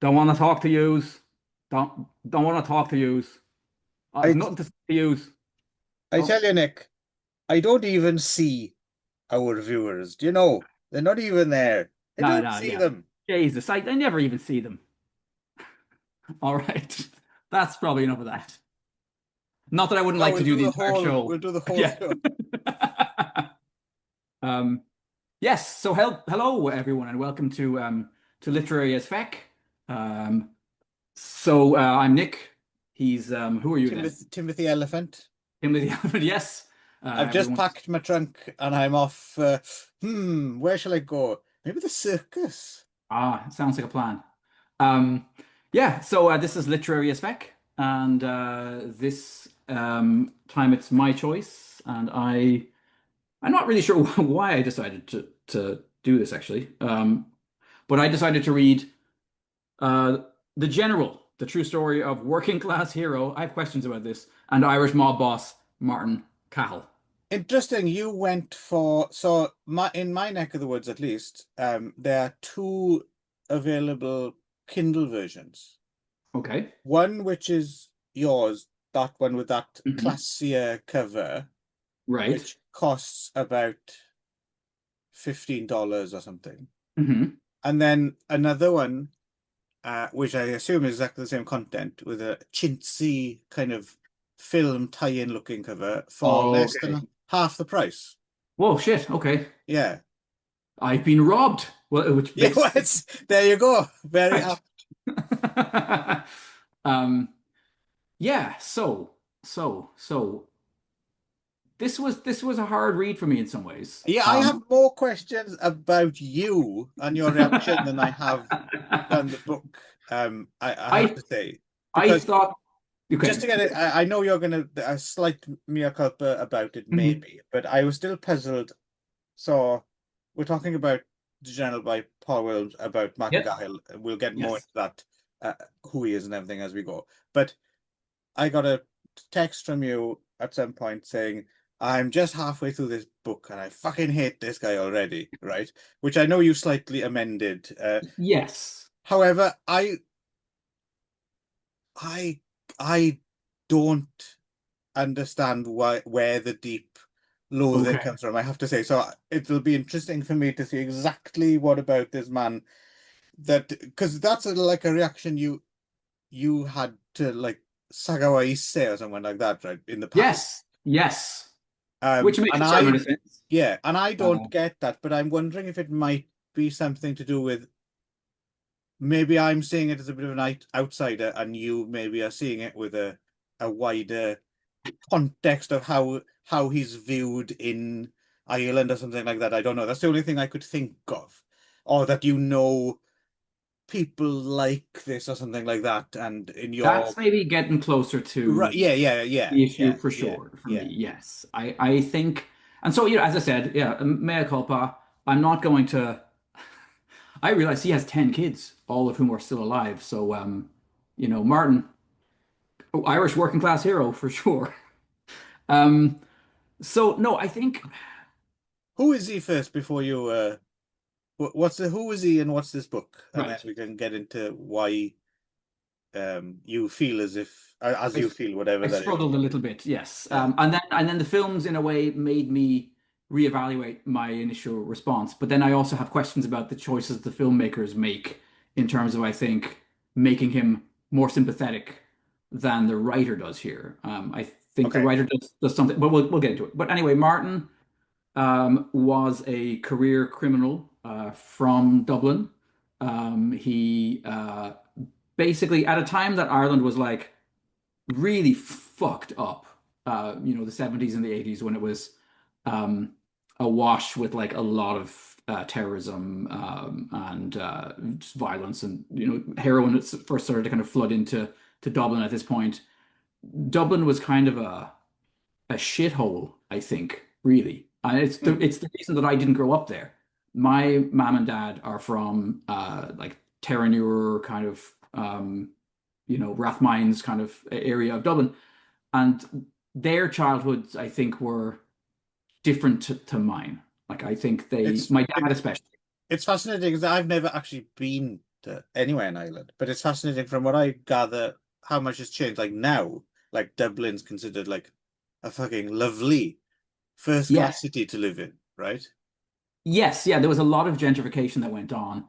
Don't want to talk to yous. Don't want to talk to yous. I've I nothing to say to yous. I Oh, tell you, Nick, I don't even see our viewers. Do you know? They're not even there. I no, don't no, see yeah. them. Jesus, I never even see them. All right. That's probably enough of that. Not that I wouldn't No, like to do the entire show. we'll do the whole Yeah. show. Um, yes, so hello everyone and welcome to Literary as FECK. Um, I'm Nick. He's who are you then? Timothy Elephant. Him with the elephant, yes. I've just Everyone. packed my trunk and I'm off. Where shall I go? Maybe the circus. Sounds like a plan. Um, yeah, this is Literary as FECK, and this time it's my choice, and I'm not really sure why I decided to do this actually. But I decided to read uh, The General, the true story of working class hero. I have questions about this, and Irish mob boss Martin Cahill. Interesting. You went for so my in my neck of the woods at least. There are two available Kindle versions. Okay. One which is yours, that one with that Hmm. classier cover, Right. which costs about $15 or something. Hmm. And then another one, which I assume is exactly the same content, with a chintzy kind of film tie-in looking cover for less Okay. than half the price. Whoa, shit. Okay. Yeah. I've been robbed. Well, which Yeah, well, makes it's there you go. Very right. apt. Um, yeah, so this was a hard read for me in some ways. Yeah, I have more questions about you and your reaction than I have than the book. I have I to say, I because thought just okay. to get it, I know you're going to a slight mea culpa about it, Mhm. maybe, but I was still puzzled. So we're talking about The Journal by Paul Williams about Martin Yep. Cahill. We'll get more Yes. into that, who he is and everything as we go. But I got a text from you at some point saying, I'm just halfway through this book and I fucking hate this guy already, right? Which I know you slightly amended. Yes. However, I, I don't understand where the deep loathing Okay. comes from, I have to say. So it'll be interesting for me to see exactly what about this man that, because that's like a reaction you had to like Sagawa Isse or someone like that, right, in the past. Yes. Yes. Which makes And a certain amount I, of sense. yeah, and I don't Uh, get that, but I'm wondering if it might be something to do with maybe I'm seeing it as a bit of an outsider, and you maybe are seeing it with a wider context of how he's viewed in Ireland or something like that. I don't know. That's the only thing I could think of, or that people like this or something like that, and in your that's maybe getting closer right, to yeah, yeah, yeah, the issue yeah, for yeah, sure for me. yeah. Yes. I think, and so as I said, yeah, mea culpa. I'm not going to. I realize he has 10 kids, all of whom are still alive. So, Martin, Irish working class hero for sure. Um, so no, I think Who is he first before you? What's the who is he and what's this book, and then right. we can get into why you feel as I, you feel, whatever I that is. struggled a little bit, yes. Yeah. And then the films in a way made me reevaluate my initial response. But then I also have questions about the choices the filmmakers make in terms of, I think, making him more sympathetic than the writer does here. I think the Okay. writer does something, but we'll get into it. But anyway, Martin was a career criminal from Dublin. He basically, at a time that Ireland was like really fucked up, the 70s and the 80s when it was um, awash with like a lot of terrorism and just violence and, heroin first started to kind of flood into Dublin at this point. Dublin was kind of a shithole, I think, really. And Hmm. it's the reason that I didn't grow up there. My mom and dad are from like Terenure kind of Rathmines kind of area of Dublin, and their childhoods, I think, were different to mine. Like I think It's my dad it's especially. it's fascinating because I've never actually been anywhere in Ireland. But it's fascinating from what I gather how much has changed. Like now, like Dublin's considered like a fucking lovely first class Yes. city to live in, right? Yes, yeah, there was a lot of gentrification that went on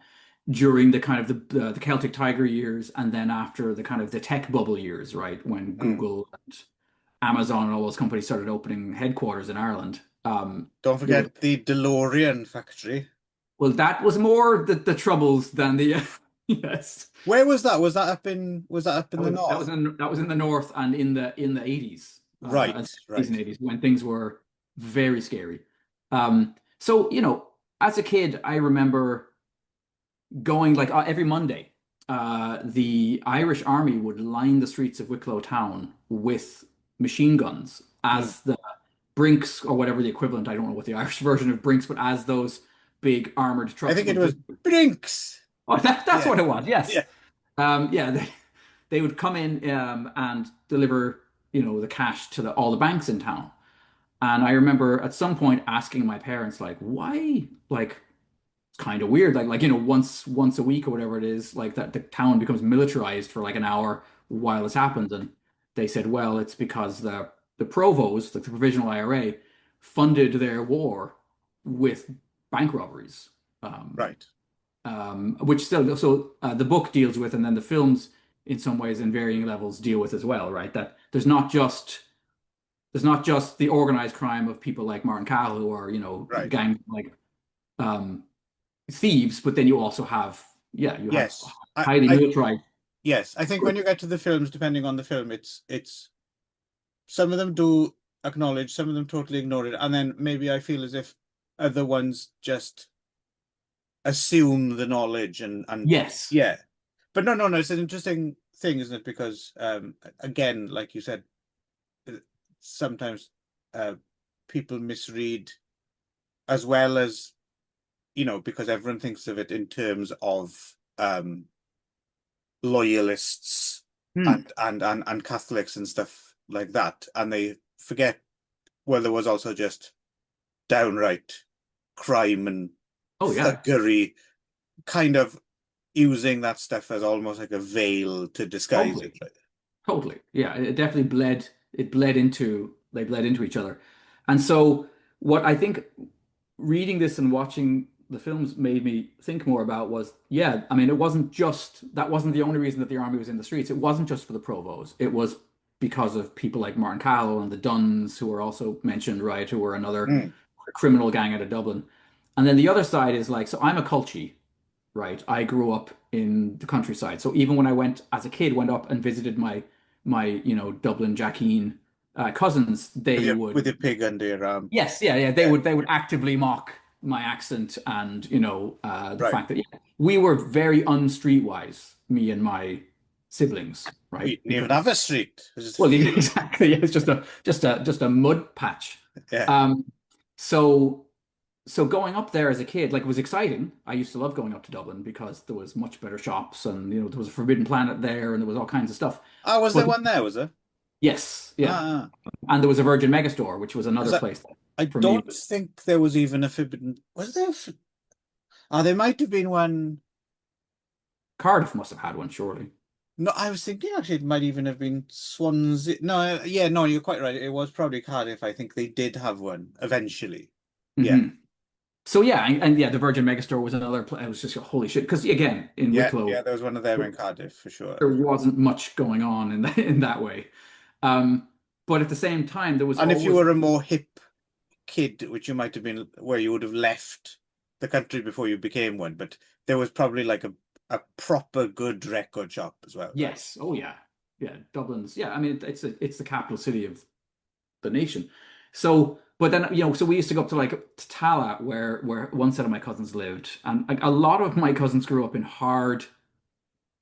during the kind of the Celtic Tiger years, and then after the kind of the tech bubble years, right? When Mm. Google and Amazon and all those companies started opening headquarters in Ireland. Don't There was forget the DeLorean factory. Well, that was more the troubles than the yes. Where was that? Was that up in That the was north? that was in the north and in the 80s, Right, and 70s and right. 80s when things were very scary. So, as a kid, I remember going like every Monday, the Irish army would line the streets of Wicklow town with machine guns Mm. as the Brinks or whatever the equivalent, I don't know what the Irish version of Brinks, but as those big armored I trucks think it would was deliver. Brinks. Oh, that's Yeah, what it was. Yes. yeah. Yeah, they would come in and deliver, the cash to all the banks in town. And I remember at some point asking my parents, like, why, like, it's kind of weird, once a week or whatever it is, like that the town becomes militarized for like an hour while this happens. And they said, well, it's because the provost, like the provisional IRA, funded their war with bank robberies. Um, Right. which still so the book deals with, and then the films in some ways in varying levels deal with as well, right? That there's not just the organized crime of people like Martin Cahill who are, Right. gang like um, thieves, but then you also have, yeah, you have Yes. highly I militarized yes. I think when you get to the films, depending on the film, it's some of them do acknowledge, some of them totally ignore it, and then maybe I feel as if other ones just assume the knowledge and Yes. yeah. But no, no, no, it's an interesting thing, isn't it? Because again, like you said, uh, sometimes uh people misread as well as because everyone thinks of it in terms of loyalists Hmm. and Catholics and stuff like that, and they forget well there was also just downright crime and Oh yeah. thuggery, kind of using that stuff as almost like a veil to disguise it, Totally. right? Totally. Yeah, it definitely they bled into each other. And so what I think reading this and watching the films made me think more about was, yeah, I mean, that wasn't the only reason that the army was in the streets. It wasn't just for the provos. It was because of people like Martin Cahill and the Duns, who were also mentioned, right, who were another Mm. criminal gang out of Dublin. And then the other side is like, so I'm a culture, right? I grew up in the countryside. So even when I went as a kid, went up and visited my Dublin Jackeen cousins, with they your would with your pig under your arm. yes, yeah, yeah, they Yeah, would they would actively mock my accent and the right. fact that yeah, we were very unstreetwise, me and my siblings, We right? didn't even have Because a street. It was just a well, field. exactly, it's just a mud patch. Yeah. Um, so so going up there as a kid, like it was exciting. I used to love going up to Dublin because there was much better shops and there was a Forbidden Planet there and there was all kinds of stuff. Oh, was there But one there, was there? yes, yeah. Ah, And there was a Virgin Megastore, which was because another I, place that I for me don't think there was even a forbidden. Was there? There might have been one. Cardiff must have had one, surely. No, I was thinking actually it might even have been Swansea. No, yeah, no, you're quite right. It was probably Cardiff. I think they did have one eventually. Yeah, Hmm. So yeah, and yeah, the Virgin Megastore was another place. I was just holy shit because again, in yeah, Wicklow, yeah. There was one of them in Cardiff for sure. there wasn't much going on in that way. Um, but at the same time, there was And if you always were a more hip kid, which you might have been, where you would have left the country before you became one, but there was probably like a proper good record shop as well, right? yes, oh yeah, yeah, Dublin's yeah. I mean, it's the capital city of the nation. So, but then so we used to go up to Tallaght, where one set of my cousins lived, and like, a lot of my cousins grew up in hard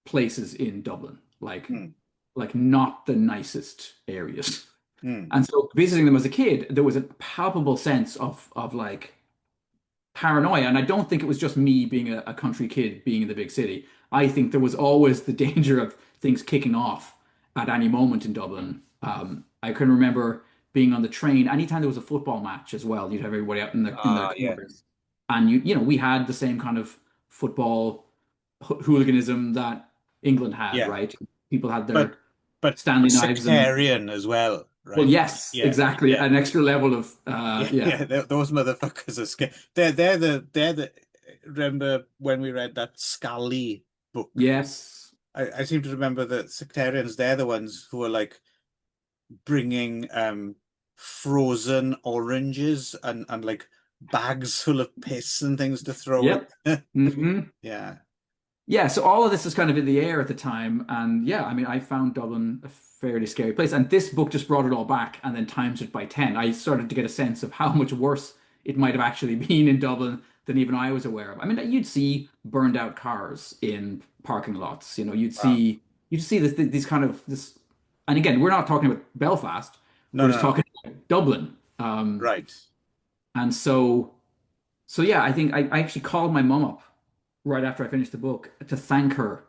places in Dublin, Hmm. like not the nicest areas. Hmm. And so visiting them as a kid, there was a palpable sense of like paranoia. And I don't think it was just me being a country kid being in the big city. I think there was always the danger of things kicking off at any moment in Dublin. I can remember being on the train anytime there was a football match as well. You'd have everybody out in the Ah, yeah. corners, and we had the same kind of football. hooliganism that England had, Yeah, right? People had but their but Stanley knives and sectarian as well, well, right? yes, Yeah, exactly. yeah, An extra level of yeah, yeah. yeah. Those motherfuckers are scary. They're the. Remember when we read that Scully book? Yes. I seem to remember that sectarians. They're the ones who are like bringing frozen oranges and like bags full of piss and things to throw Yep. at. Hmm. Yeah. Yeah, so all of this is kind of in the air at the time. And yeah, I mean, I found Dublin a fairly scary place. And this book just brought it all back and then times it by 10. I started to get a sense of how much worse it might have actually been in Dublin than even I was aware of. I mean, you'd see burned out cars in parking lots. Wow. You'd see these kind of this. And again, we're not talking about Belfast. No, We're no, just no. talking about Dublin. Right. And so yeah, I think I actually called my mum up right after I finished the book to thank her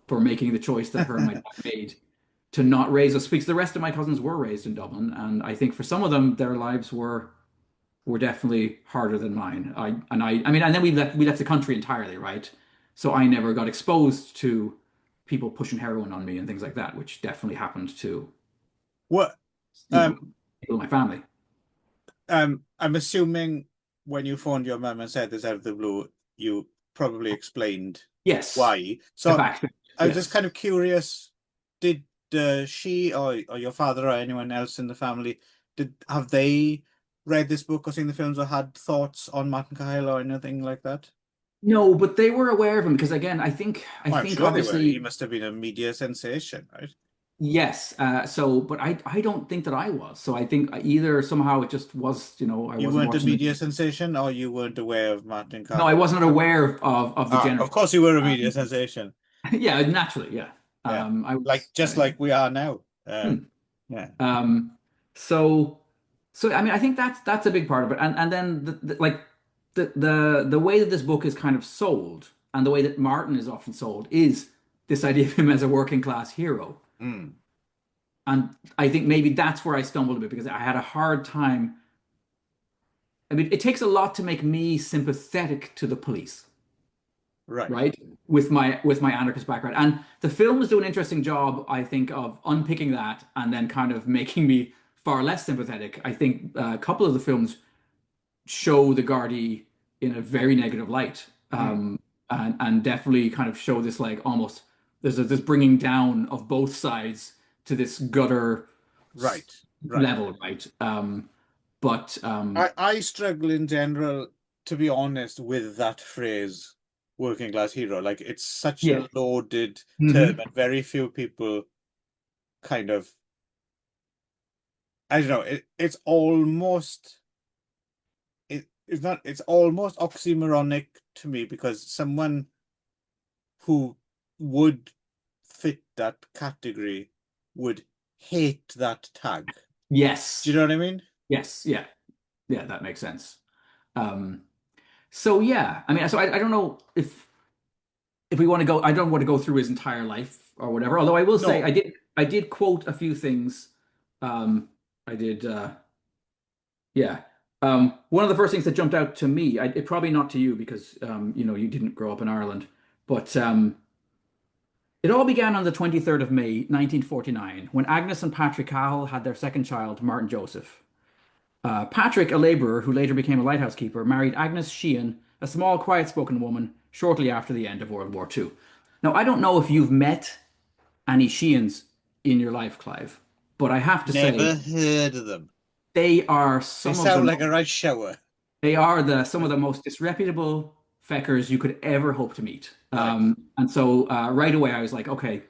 for making the choice that her and my dad made to not raise us because the rest of my cousins were raised in Dublin, and I think for some of them their lives were definitely harder than mine. I mean, and then we left the country entirely, right? So I never got exposed to people pushing heroin on me and things like that, which definitely happened to, What you know, um people in my family. I'm assuming when you phoned your mum and said this out of the blue, you probably explained Yes, why. a So backstory. I was just Yes. kind of curious, did she or your father or anyone else in the family did have they read this book or seen the films or had thoughts on Martin Cahill or anything like that? No, but they were aware of him because again, I Well, I'm think sure they were. He obviously must have been a media sensation, right? yes. But I don't think that I was. So I think either somehow it just was, I You wasn't weren't a watching the media news. sensation, or you weren't aware of Martin No, I Cahill. wasn't aware of the Ah, of general. course you were a media Um, sensation. yeah, naturally, yeah. Yeah, I like was. just like we are now. Hmm. Yeah. Um, so, so I mean, I think that's a big part of it, and then like the way that this book is kind of sold, and the way that Martin is often sold is this idea of him as a working class hero. Mm, And I think maybe that's where I stumbled a bit because I had a hard time. I mean, it takes a lot to make me sympathetic to the police, right. right? With my anarchist background. And the films do an interesting job, I think, of unpicking that and then kind of making me far less sympathetic. I think a couple of the films show the Gardaí in a very negative light, Mm, and definitely kind of show this like almost this bringing down of both sides to this gutter right. Right. level, right? But I struggle in general, to be honest, with that phrase, working class hero. Like it's such yeah. a loaded term, Hmm. and very few people kind of I don't know, it's almost it's not it's almost oxymoronic to me because someone who would fit that category would hate that tag. Do you Yes. know what I mean? Yes. Yeah. Yeah, that makes sense. Um, so yeah, I mean, so I don't know if we want to go, I don't want to go through his entire life or whatever. Although I will say No, I did quote a few things. Um, I did yeah. One of the first things that jumped out to me, it probably not to you because you didn't grow up in Ireland, but it all began on the 23rd of May, 1949, when Agnes and Patrick Cahill had their second child, Martin Joseph. Patrick, a labourer who later became a lighthouse keeper, married Agnes Sheehan, a small, quiet-spoken woman, shortly after the end of World War II. Now, I don't know if you've met any Sheehans in your life, Clive, but I have to say never heard of them. they are They some of sound the like a right shower. they are some of the most disreputable feckers you could ever hope to meet. Right, And so right away I was like, okay,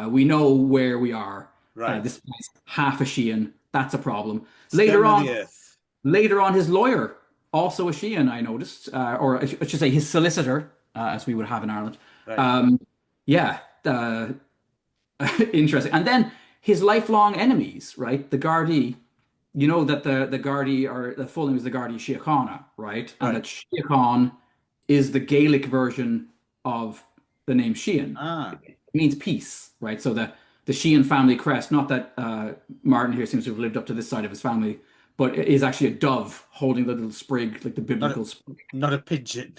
we know where we are. right. This guy's half a Sheehan. That's a problem. Later Scum of on, the earth. Later on, his lawyer, also a Sheehan, I noticed, or I should say his solicitor, as we would have in Ireland. Right. Um, yeah, interesting. And then his lifelong enemies, right? The Gardaí, you know that the Gardaí are the full name is the Gardaí Síochána, right? And that Right. Síochána is the Gaelic version of the name Sheehan. Ah, It means peace, right? So the Sheehan family crest, not that Martin here seems to have lived up to this side of his family, but it is actually a dove holding the little sprig, like the not a, biblical sprig. not a pigeon.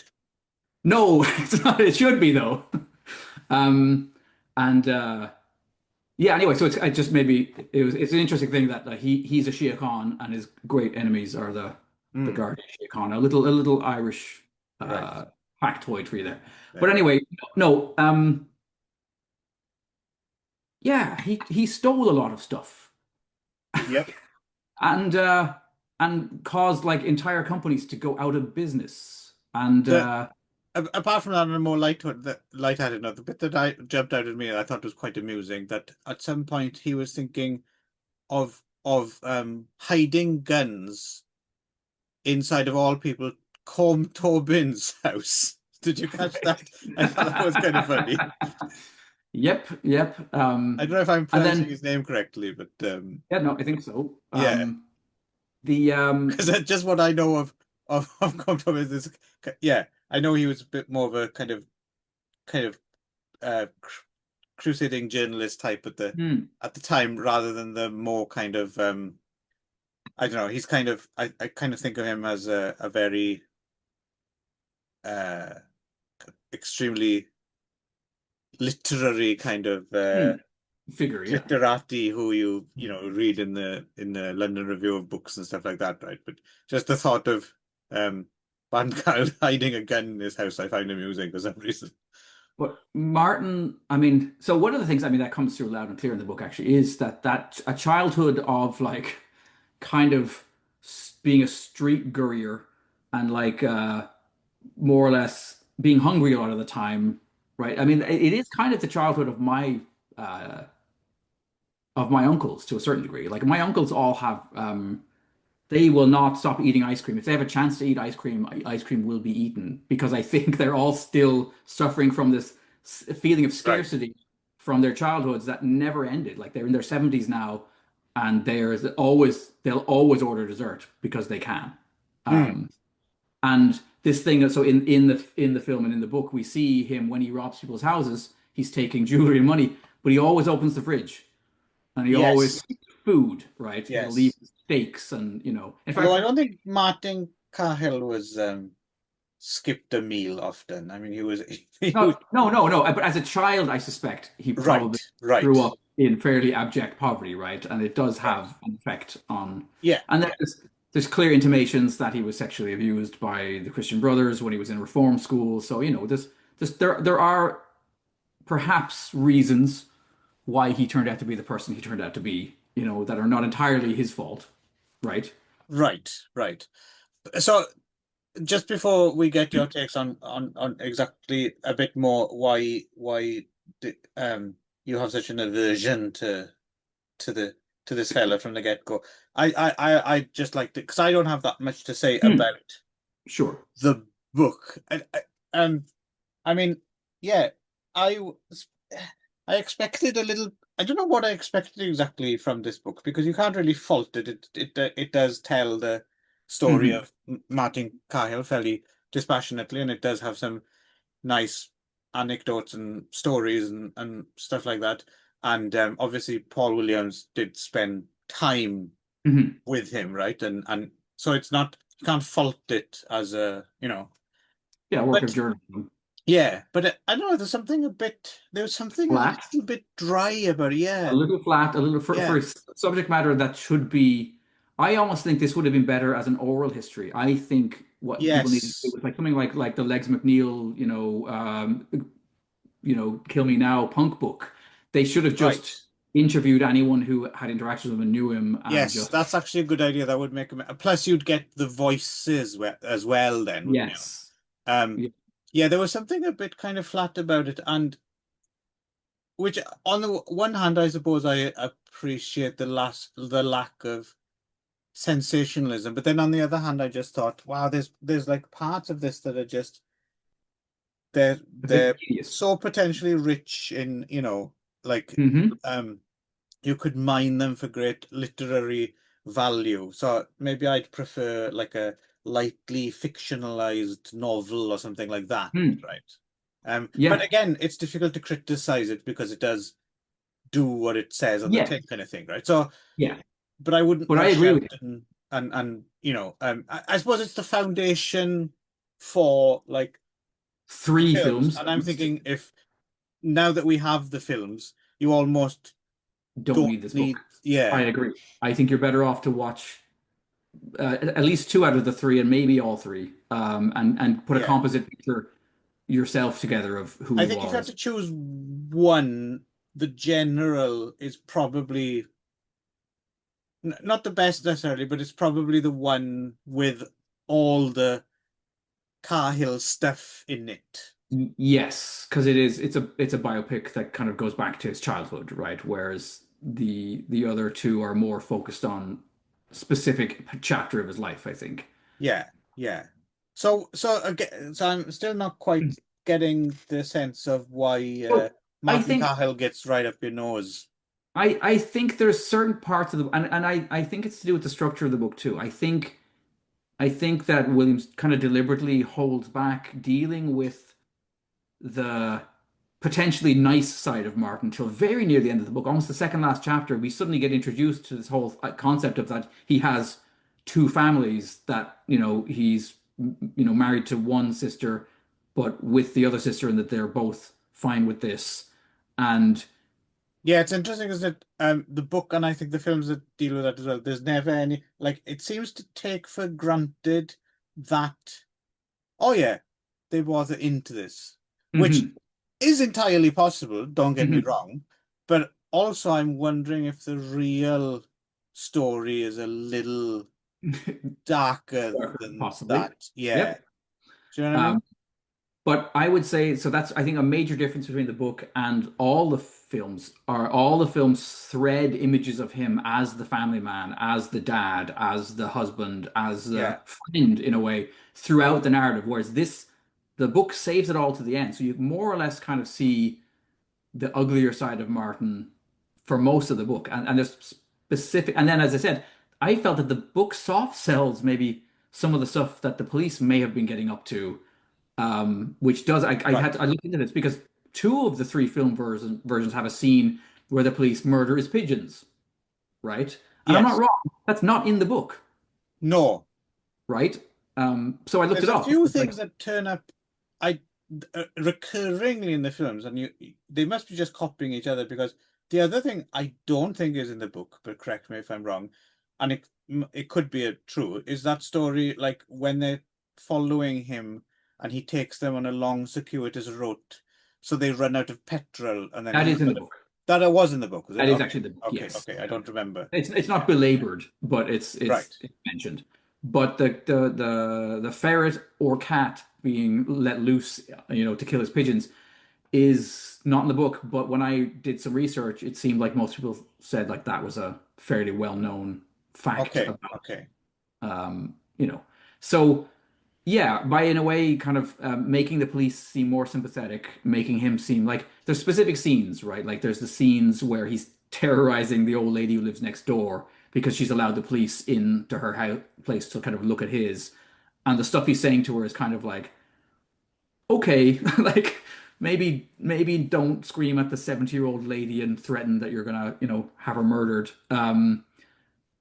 No, it's not. It should be though. Um, and yeah. Anyway, so it's I just maybe it's an interesting thing that he's a Shia Khan and his great enemies are the Hmm. Guardian Shia Khan. A little Irish Right. uh, factoid for you there. But Very good. anyway, no. Yeah, he stole a lot of stuff Yep. and uh, and caused like entire companies to go out of business. And The apart from that, on a more lighthearted note, the bit that I jumped out at me, I thought was quite amusing. That at some point he was thinking of hiding guns inside of all people Colm Tobin's house. Did you catch that? I thought that was kind of funny. Yep, yep. I don't know if I'm And pronouncing then his name correctly, but yeah, no, I think so. yeah, The because that's just what I know of Colm Tobin is this. Yeah, I know he was a bit more of a kind of crusading journalist type hmm, at the time, rather than the more kind of I don't know. He's kind of I kind of think of him as a very uh extremely literary kind of hmm, figure, yeah. literati who you read in the London Review of Books and stuff like that, right? But just the thought of Van Gaal hiding a gun in his house, I find amusing for some reason. But Martin, I mean, so one of the things I mean that comes through loud and clear in the book actually is that a childhood of like kind of being a street courier and like more or less being hungry a lot of the time, right? I mean, it is kind of the childhood uh, of my uncles to a certain degree. Like my uncles all have they will not stop eating ice cream. If they have a chance to eat ice cream, ice cream will be eaten because I think they're all still suffering from this feeling of Right. scarcity from their childhoods that never ended. Like they're in their 70s now and they'll always order dessert because they can. Mm. Um, and this thing, so in the film and in the book, we see him when he robs people's houses, he's taking jewelry and money, but he always opens the fridge and he always Yes. keeps food, right? He'll leave Yes. steaks and in Although fact, I don't think Martin Cahill was skipped a meal often. I mean, he was no, no, no, no. But as a child, I suspect he right, probably right, grew up in fairly abject poverty, right? And it does right. have an effect on. Yeah, And yeah, there's clear intimations that he was sexually abused by the Christian Brothers when he was in reform school. So there are perhaps reasons why he turned out to be the person he turned out to be, that are not entirely his fault, right? right, right. So just before we get your takes on exactly a bit more why you have such an aversion to the to this fella from the get-go. I just like to, because I don't have that much to say Hmm, about sure. the book. Um, I mean, yeah, I was, I expected a little. I don't know what I expected exactly from this book, because you can't really fault it. It does tell the story Hmm of Martin Cahill fairly dispassionately, and it does have some nice anecdotes and stories and stuff like that. And obviously, Paul Williams did spend time hmm with him, right? And so it's not, you can't fault it as a, Yeah, work of but journalism. yeah, but I don't know. There's something a Flat. little bit dry about it. A Yeah, little flat, a little for yeah, subject matter that should be. I almost think this would have been better as an oral history. I think what people need to do yes, is like something like the Legs McNeil, Kill Me Now punk book. They should have right. just interviewed anyone who had interactions with him and knew him and Yes, just that's actually a good idea. That would make him. Plus, you'd get the voices as well, then, wouldn't you? yes. Um, Yeah. yeah, there was something a bit kind of flat about it, and which, on the one hand, I suppose I appreciate the lack of sensationalism, but then on the other hand, I just thought, wow, there's like parts of this that are just A bit they're tedious. so potentially rich in, like Hmm um you could mine them for great literary value. So maybe I'd prefer like a lightly fictionalized novel or something like that, Hmm. right? But Yeah. again, it's difficult to criticize it because it does do what it says on the Yeah. tin, kind of thing, right? So, Yeah. but I wouldn't But I rush agree with out you. and I suppose it's the foundation for like the Three films, films and I'm thinking if now that we have the films, you almost don't don't need this book. need. I Yeah, agree. I think you're better off to watch at least two out of the three, and maybe all three, and put a yeah. composite picture yourself together of who I he think if you have to was. choose one, the general is probably not the best necessarily, but it's probably the one with all the Cahill stuff in it. Yes, because it's a biopic that kind of goes back to his childhood, right? Whereas the other two are more focused on specific chapter of his life, I think. Yeah, yeah. So again, so I'm still not quite getting the sense of why Well, I Martin think Cahill gets right up your nose. I think there's certain parts of the and I think it's to do with the structure of the book too. I think that Williams kind of deliberately holds back dealing with the potentially nice side of Martin till very near the end of the book, almost the second last chapter. We suddenly get introduced to this whole concept of that he has two families, that he's married to one sister, but with the other sister, and that they're both fine with this. And Yeah, it's interesting, isn't it? The book and I think the films that deal with that as well. There's never any like it seems to take for granted that oh yeah, they bother into this, which mhm, is entirely possible, don't get me mhm. wrong. But also I'm wondering if the real story is a little darker than Possibly. that. Yeah. Yep. Do you know what I mean? Um, But I would say, so that's, I think, a major difference between the book and all the films thread images of him as the family man, as the dad, as the husband, as the Yeah. friend in a way throughout the narrative. Whereas the book saves it all to the end. So you more or less kind of see the uglier side of Martin for most of the book. And there's specific, and then as I said, I felt that the book soft sells maybe some of the stuff that the police may have been getting up to, which does Right. I looked into this because two of the three film versions have a scene where the police murder his pigeons, right? And I'm not Yes. wrong. That's not in the book, No. right? So I looked There's it a up. few It's like, things that turn up I recurringly in the films, and they must be just copying each other because the other thing I don't think is in the book, but correct me if I'm wrong, and it could be a true, is that story like when they're following him and he takes them on a long circuitous route, so they run out of petrol, and then that he is in the sort of book. that it was in the book, was it? That is Okay, actually the book. okay, Yes. okay. I don't remember. It's not belabored, but it's Right. it's it's mentioned. But the ferret or cat being let loose, to kill his pigeons, is not in the book. But when I did some research, it seemed like most people said like that was a fairly well-known fact Okay, about okay. um, you know. So yeah, by in a way, kind of making the police seem more sympathetic, making him seem like there's specific scenes, right? Like there's the scenes where he's terrorizing the old lady who lives next door because she's allowed the police into her house, place to kind of look at his, and the stuff he's saying to her is kind of like, okay, like maybe don't scream at the 70-year-old lady and threaten that you're gonna, have her murdered.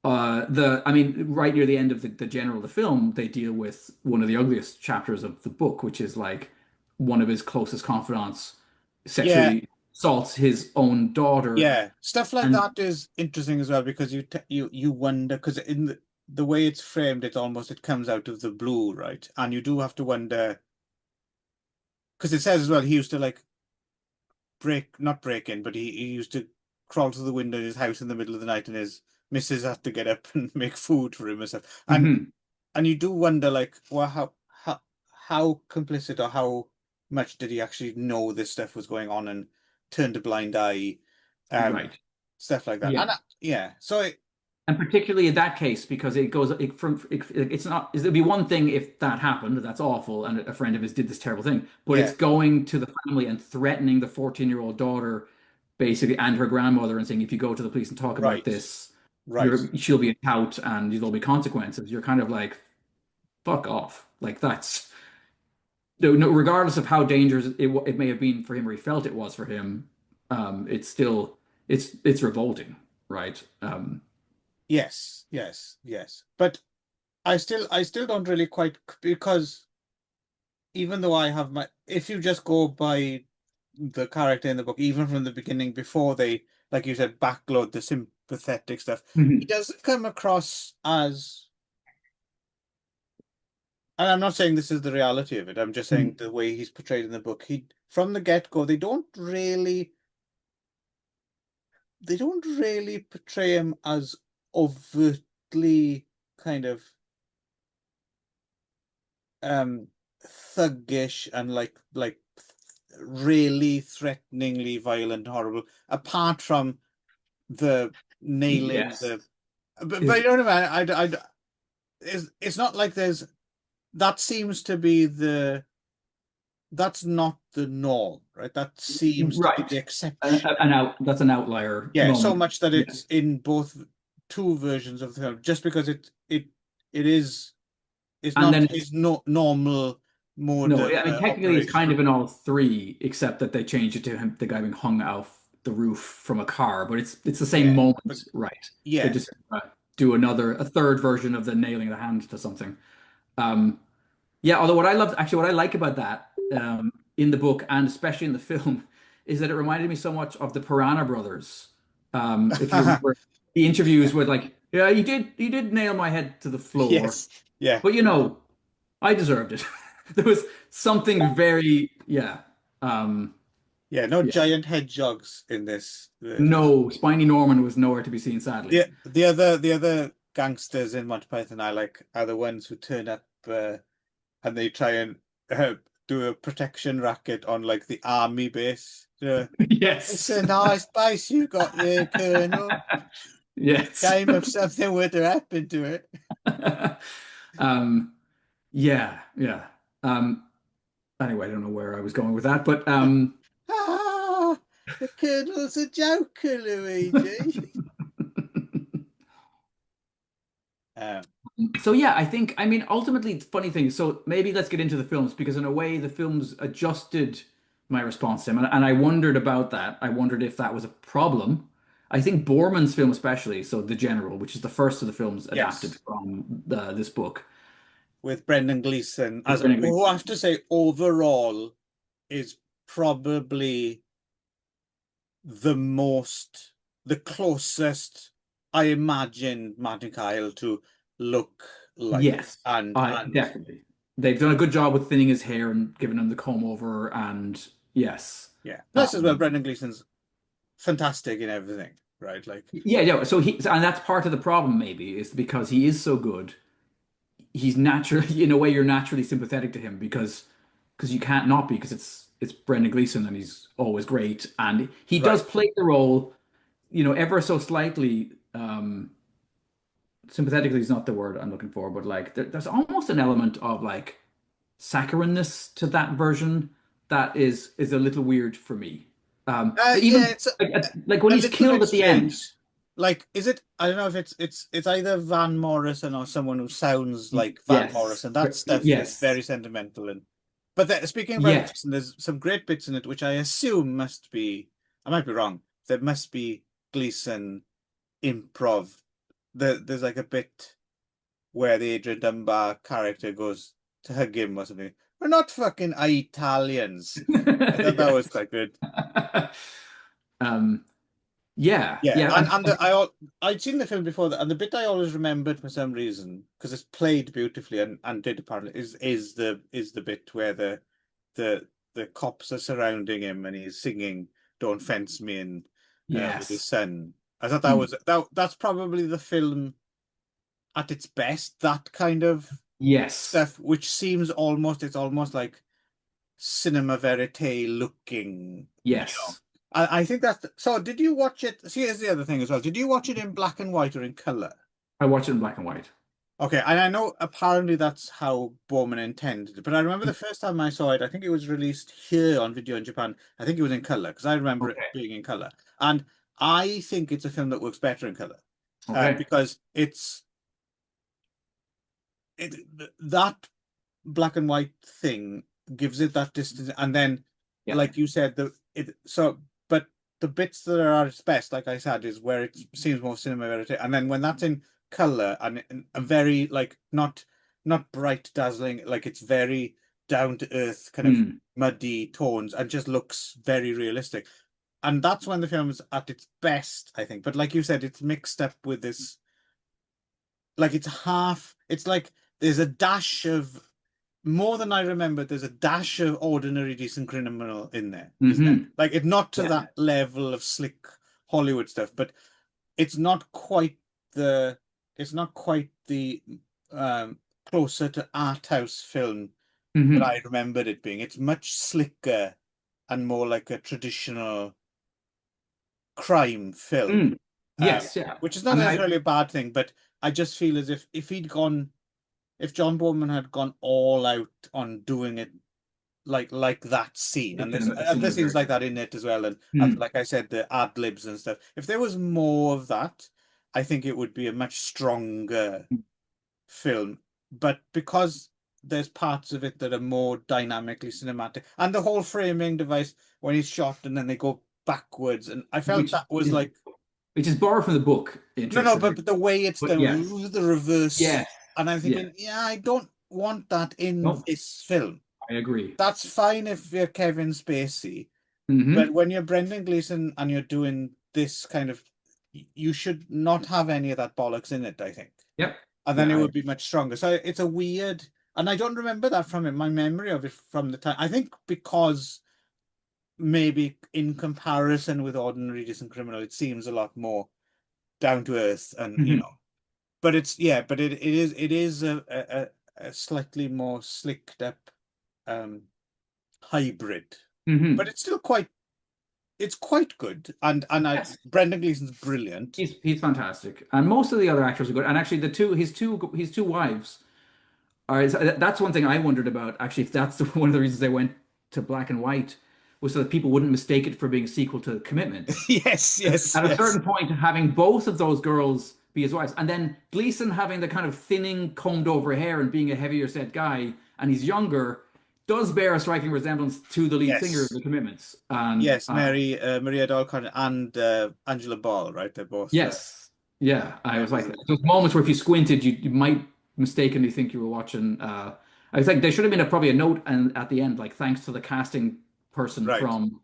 I mean, right near the end of the general of the film, they deal with one of the ugliest chapters of the book, which is like one of his closest confidants Yeah, sexually assaults his own daughter. yeah, stuff like And that is interesting as well because you wonder because in the way it's framed, it comes out of the blue, right? And you do have to wonder because it says as well he used to like not break in, but he used to crawl to the window in his house in the middle of the night, and his missus had to get up and make food for him herself. Mhm, And you do wonder like, well, how complicit or how much did he actually know this stuff was going on and turned a blind eye, um, right. stuff like that. Yeah. And yeah, so And particularly in that case, because it's not, it'd be one thing if that happened, that's awful, and a friend of his did this terrible thing, but it's yeah, going to the family and threatening the 14-year-old daughter, basically, and her grandmother, and saying, if you go to the police and talk about right, this, right. she'll be out and there'll be consequences. You're kind of like, fuck off. Like that's, no, regardless of how dangerous it may have been for him or he felt it was for him, it's still, it's revolting, right? Yes, yes, yes. But I still don't really quite because even though I have my, if you just go by the character in the book, even from the beginning, before they, like you said, backload the sympathetic stuff, he Mhm. doesn't come across as, and I'm not saying this is the reality of it, I'm just saying Mhm. the way he's portrayed in the book, he, from the get-go, they don't really portray him as overtly kind of um thuggish and really threateningly violent and horrible, apart from the nailing Yes. the, but Is you know what I mean? It's not like there's, that seems to be the, that's not the norm, right? That seems to be the right. exception. That's an outlier Yeah, so moment. much that Yeah. it's in both two versions of the film, just because it is, it's And not then his no normal mode no, of I mean technically it's operation. kind of in all three, except that they changed it to him, the guy being hung off the roof from a car, but it's the same Yeah, moment, but right? They yeah, just do a third version of the nailing the hand to something. Um, yeah, although what I like about that in the book and especially in the film is that it reminded me so much of the Piranha Brothers. If you remember the interviews with like, yeah, you did nail my head to the floor, yes, yeah, but I deserved it. There was something very, yeah, um, yeah. No yeah. giant hedgehogs in this version. No, Spiny Norman was nowhere to be seen, sadly. The other gangsters in Monty Python I like are the ones who turn up and they try and uh, do a protection racket on like the army base. It's Yes. a nice base you got there, Colonel. Yes. Shame if something were to happen to it. Um, yeah, yeah. Anyway, I don't know where I was going with that, but Ah, the Colonel's a joker, Luigi. Um, so yeah, I mean, ultimately, the funny thing. So maybe let's get into the films because in a way, the films adjusted my response to him, and I wondered about that. I wondered if that was a problem. I think Borman's film, especially, so The General, which is the first of the films adapted yes, from this book, with Brendan Gleeson with as, Brendan who I Gleeson. have to say overall is probably the most, the closest I imagined Martin Kyle to look like, Yes, I and definitely. They've done a good job with thinning his hair and giving him the comb over, and yes. yeah. Plus as well, Um, Brendan Gleeson's fantastic in everything, right? Like, yeah, yeah. So and that's part of the problem, maybe, is because he is so good. He's naturally, in a way, you're naturally sympathetic to him because you can't not be because it's Brendan Gleeson and he's always great, and he does right. play the role, ever so slightly. Sympathetically is not the word I'm looking for, but like there's almost an element of like saccharine-ness to that version that is a little weird for me. Yeah, Even it's like when a he's little killed bit at the end. strange. Like, is it? I don't know if it's either Van Morrison or someone who sounds like Van Yes, Morrison. That stuff is yes, very sentimental, and but speaking of Brendan yes, Gleeson, there's some great bits in it which I assume must be. I might be wrong. There must be Gleeson improv. There's like a bit where the Adrian Dunbar character goes to hug him or something. We're not fucking Italians. I thought that was yes. quite good. Um, yeah, Yeah, yeah, and I'd seen the film before, and the bit I always remembered for some reason, because it's played beautifully and did apparently, is the bit where the cops are surrounding him and he's singing "Don't Fence Me In" with his yes, son. I thought that mm, was that's probably the film at its best. That kind of yes, stuff, which seems almost, it's almost like cinema verite looking, yes. I think that's so. Did you watch it? See, here's the other thing as well. Did you watch it in black and white or in color? I watch it in black and white. Okay, and I know apparently that's how Bowman intended it, but I remember the first time I saw it, I think it was released here on video in Japan. I think it was in color because I remember it Okay, being in color. And I think it's a film that works better in color okay, because that black and white thing gives it that distance, and then, yeah, like you said, but the bits that are at its best, like I said, is where it seems more cinema verite, and then when that's in color and a very like not bright dazzling, like it's very down to earth, kind of Mm. muddy tones, and just looks very realistic. And that's when the film's at its best, I think. But like you said, it's mixed up with this, like it's half, it's like there's a dash of more than I remember, there's a dash of ordinary decent criminal in there, isn't it? Hmm. Like it's not to Yeah. that level of slick Hollywood stuff, but it's not quite the it's not quite the um closer to art house film that Hmm. I remembered it being. It's much slicker and more like a traditional crime film. Mm. Yes, yeah. Which is I not mean, necessarily a bad thing, but I just feel as if he'd gone if John Boorman had gone all out on doing it like that scene, it's and in there's a other similar scenes like direction. that in it as well, and Mm. like I said, the ad libs and stuff. If there was more of that, I think it would be a much stronger film. But because there's parts of it that are more dynamically cinematic, and the whole framing device when he's shot and then they go backwards, and I felt Which that was is like which is borrowed from the book, no, interestingly. but the way it's But done, yes, the reverse, yes, and I'm yeah. thinking, yeah, I don't want that in No, this film. I agree. That's fine if you're Kevin Spacey, but Hmm. when you're Brendan Gleeson and you're doing this kind of, you should not have any of that bollocks in it, I think. Yep. And then Yeah, it I would be agree. much stronger. So it's a weird, and I don't remember that from it. My memory of it from the time, I think because maybe in comparison with Ordinary Decent Criminal, it seems a lot more down to earth and, Hmm. but it's, yeah, but it is a slightly more slicked up um hybrid. But Hmm. it's quite good. And I Yes. Brendan Gleeson's brilliant. He's fantastic, and most of the other actors are good. And actually, the two his two wives are. That's one thing I wondered about. Actually, if that's one of the reasons they went to black and white was so that people wouldn't mistake it for being a sequel to Commitments. Yes, yes, At a yes. certain point, having both of those girls be his wives, and then Gleason having the kind of thinning, combed over hair and being a heavier set guy, and he's younger, does bear a striking resemblance to the lead singer of Yes. the Commitments. And Yes, Maria Dolcon and Angela Ball, right? They're both yes, yeah, I was like, excellent. those moments where if you squinted, you might mistakenly think you were watching. I was like, there should have been probably a note and at the end, like, thanks to the casting person Right. from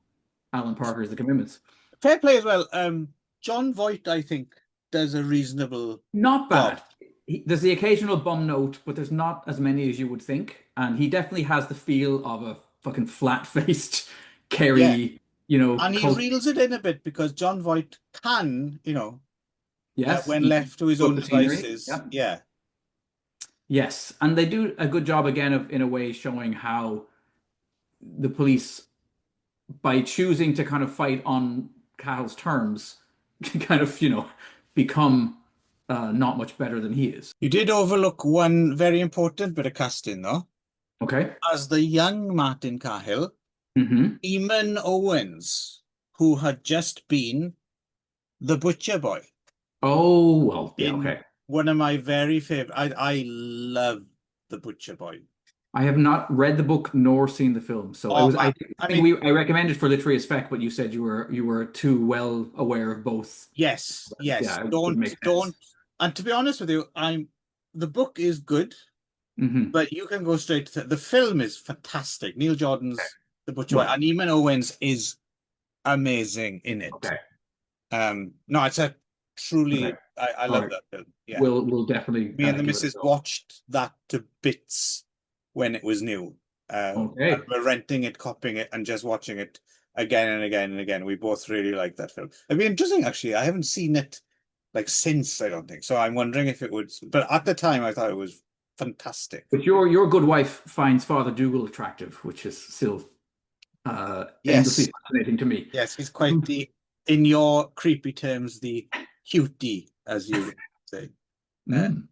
Alan Parker's The Commitments. Fair play as well. John Voight, I think, does a reasonable Not job. bad. There's the occasional bum note, but there's not as many as you would think. And he definitely has the feel of a fucking flat-faced Yeah. Kerry, And he cult. reels it in a bit because John Voight can, Yes, when he left to his good own with the scenery. devices, Yep. yeah. Yes, and they do a good job again of, in a way, showing how the police, by choosing to kind of fight on Cahill's terms, kind of, become not much better than he is. You did overlook one very important bit of casting, though. Okay. As the young Martin Cahill, Hmm. Eamon Owens, who had just been the butcher boy Oh, well, yeah, in okay. one of my very favorite. I love the butcher boy. I have not read the book nor seen the film, so it Oh was man, I think mean, I recommended for literary spec, but you said you were too well aware of both. yes, yes. Yeah, it would Don't make sense. don't. And to be honest with you, the book is good, Hmm. but you can go straight to the film is fantastic. Neil Jordan's The Butcher Boy, Well, and Eamon Owens is amazing in it. okay, No, it's a okay, truly I all love right. that film. Yeah. We'll definitely Me and the give it a missus go. watched that to bits when it was new. And Okay. we're renting it, copying it, and just watching it again and again and again. We both really like that film. It'd be interesting, actually. I haven't seen it like since, I don't think. So I'm wondering if it would, but at the time I thought it was fantastic. But your good wife finds Father Dougal attractive, which is still endlessly Yes, fascinating to me. yes, he's quite in your creepy terms, the cutie, as you would say. Uh, Mm.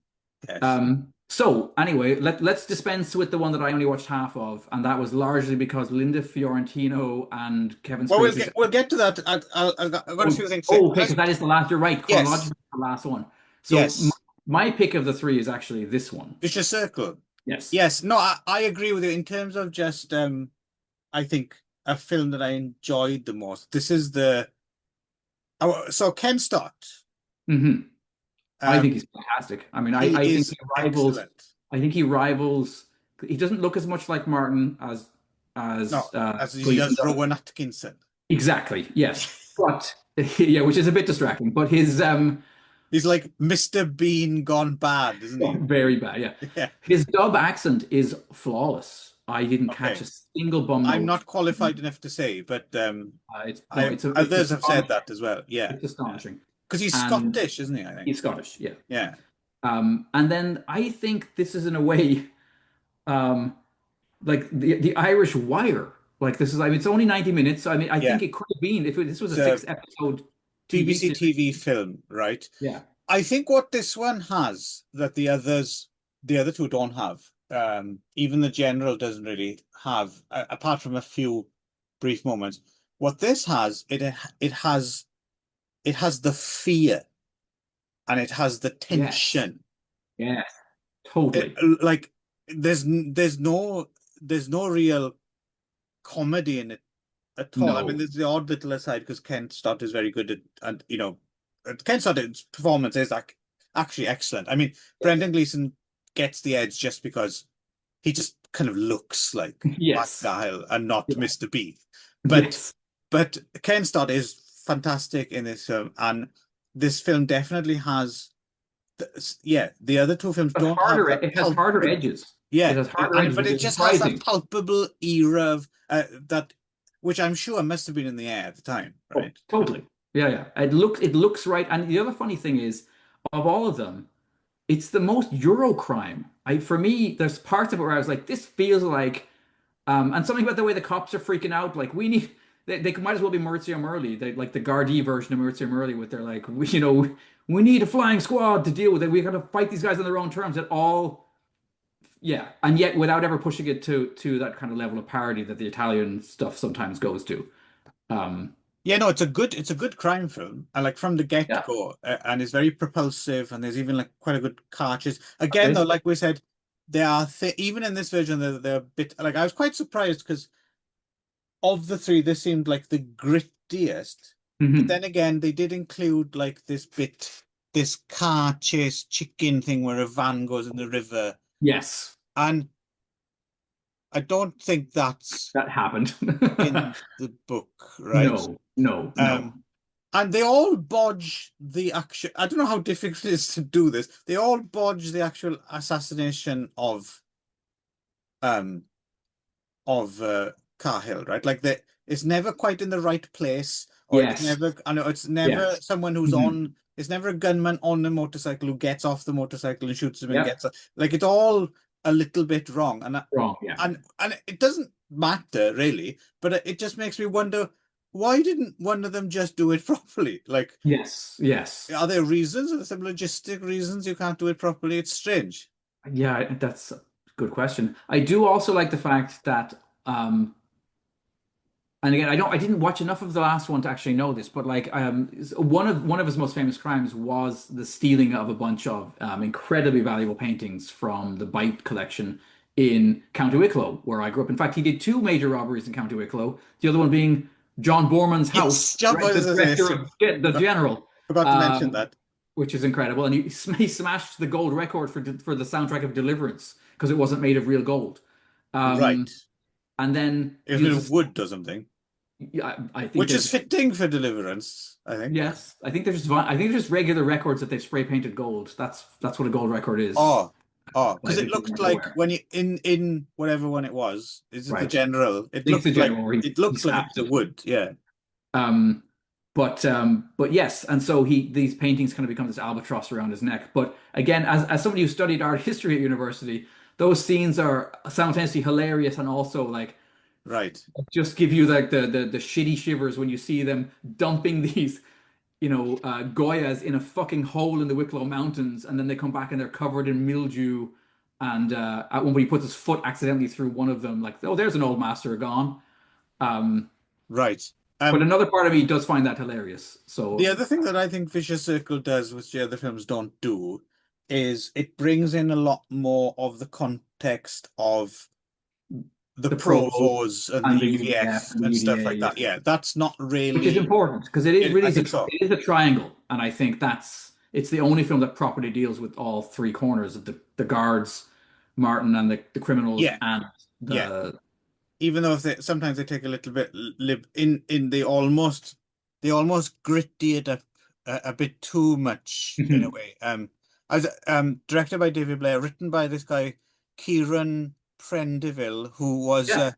yes. So anyway, let's dispense with the one that I only watched half of, and that was largely because Linda Fiorentino and Kevin Well, we'll Spacey get said, we'll get to that. I've got a "Oh, few things to say. oh, okay, because that is the last. You're right, Yes, chronologically, the last one." So yes. my pick of the three is actually this one. Vicious Circle. Yes. Yes, no, I agree with you in terms of just I think a film that I enjoyed the most. This is so Ken Stott. Hmm. I Um think he's fantastic. I mean, he I think is he rivals. excellent. I think he rivals He doesn't look as much like Martin No, as as he Gleason does does. Rowan Atkinson. Exactly. Yes. But yeah, which is a bit distracting. But his He's like Mr. Bean gone bad, isn't he? very bad. Yeah. Yeah. His dub accent is flawless. I didn't catch Okay. a single bum I'm note. not qualified enough to say, but It's no, I it's others have said astonishing. that as well. Yeah. It's astonishing. Because he's And Scottish, isn't he? I think. he's Scottish. Yeah. Yeah. And then I think this is in a way um, like the Irish Wire. Like this is, I mean, it's only 90 minutes. So I mean, I Yeah. think it could have been if this was a It's a six episode TV BBC series. TV film, right? Yeah. I think what this one has that the other two don't have, even the general doesn't really have, apart from a few brief moments. What this has, it has the fear and it has the Yes. tension. Yes. It, Totally. like there's no real comedy in it at all. I mean, No. there's the odd little aside because Ken Stott is very good at, and Ken Stott's performance is like actually excellent. I mean, Yes. Brendan Gleeson gets the edge just because he just kind of looks like Matt Yes. Dial and not Yeah. Mr. B. But Yes. but Ken Stott is fantastic in this film, and this film definitely has. Yeah, the other two films But don't have harder, that it has harder palpable. edges. It Yeah, has harder and edges, but which it is just has that surprising. palpable era of that, which I'm sure must have been in the air at the time, Oh, right? totally. Yeah, yeah. It looks right. And the other funny thing is, of all of them, it's the most Euro crime. For me, there's parts of it where I was like, this feels like and something about the way the cops are freaking out. Like they might as well be Maurizio Merli, like the Gardaí version of Maurizio Merli, with their like, we need a flying squad to deal with it. We got to fight these guys on their own terms. At all, yeah, and yet without ever pushing it to that kind of level of parody that the Italian stuff sometimes goes to. Um, Yeah, no, it's a good crime film, and like from the yeah, get-go, and it's very propulsive, and there's even like quite a good car chase. there Again, though, is. like we said, they are th even in this version, they're a bit like I was quite surprised because of the three, this seemed like the grittiest. But Hmm. then again, they did include like this car chase chicken thing where a van goes in the river, Yes, and I don't think that's that happened. in the book, right? No, no, no. Um, and they all bodge the actual. I don't know how difficult it is to do this. They all bodge the actual assassination um Cahill, right? Like it's never quite in the right place, or it's Yes, never. I know it's never yes. someone who's Hmm. on. It's never a gunman on a motorcycle who gets off the motorcycle and shoots him and Yep, gets like it's all a little bit wrong, wrong. Yeah. and it doesn't matter really, but it just makes me wonder why didn't one of them just do it properly? Like, Yes, yes. are there reasons? Are there some logistic reasons you can't do it properly? It's strange. Yeah, that's a good question. I do also like the fact that, and again, I didn't watch enough of the last one to actually know this, but like, one of his most famous crimes was the stealing of a bunch of incredibly valuable paintings from the Bite collection in County Wicklow, where I grew up. In fact, he did two major robberies in County Wicklow. The other one being John Borman's Yes, house, John right? Boy The was gonna director say, of the General. forgot to mention Um, that. which is incredible. And he smashed the gold record for the soundtrack of Deliverance because it wasn't made of real gold. Right. Um, and then It was made of uses, wood or something, yeah, I think which they're is just, fitting for Deliverance, I think. yes, I think they're just regular records that they've spray painted gold. That's what a gold record is. Oh, oh, I because it think people looked aren't like aware. when you in whatever one it was, is it the Right. I General? think it's the general where It he looked like it smashed was a it. wood, yeah. Um, but yes, and so these paintings kind of become this albatross around his neck. But again, as somebody who studied art history at university, those scenes are simultaneously hilarious and also like Right, just give you like the shitty shivers when you see them dumping these, Goyas in a fucking hole in the Wicklow Mountains, and then they come back and they're covered in mildew. And at one point he puts his foot accidentally through one of them, like, oh, there's an old master gone. Um, right. but Um, another part of me does find that hilarious. the So other thing that I think Vicious Circle does, which the other films don't do, is it brings in a lot more of the context of the the provost provos and the and the UDF UDF and the and stuff UDA, like yeah, that. Yeah, that's not which is really. important because it is really I think so. it is a triangle, and I think it's the only film that properly deals with all three corners of the guards, Martin and the criminals Yeah, and yeah. the Even though sometimes they take a little bit lib in they almost gritty it up a bit too much in a Mhm. way. As directed by David Blair, written by this guy Kieran Prendeville, who was Yeah,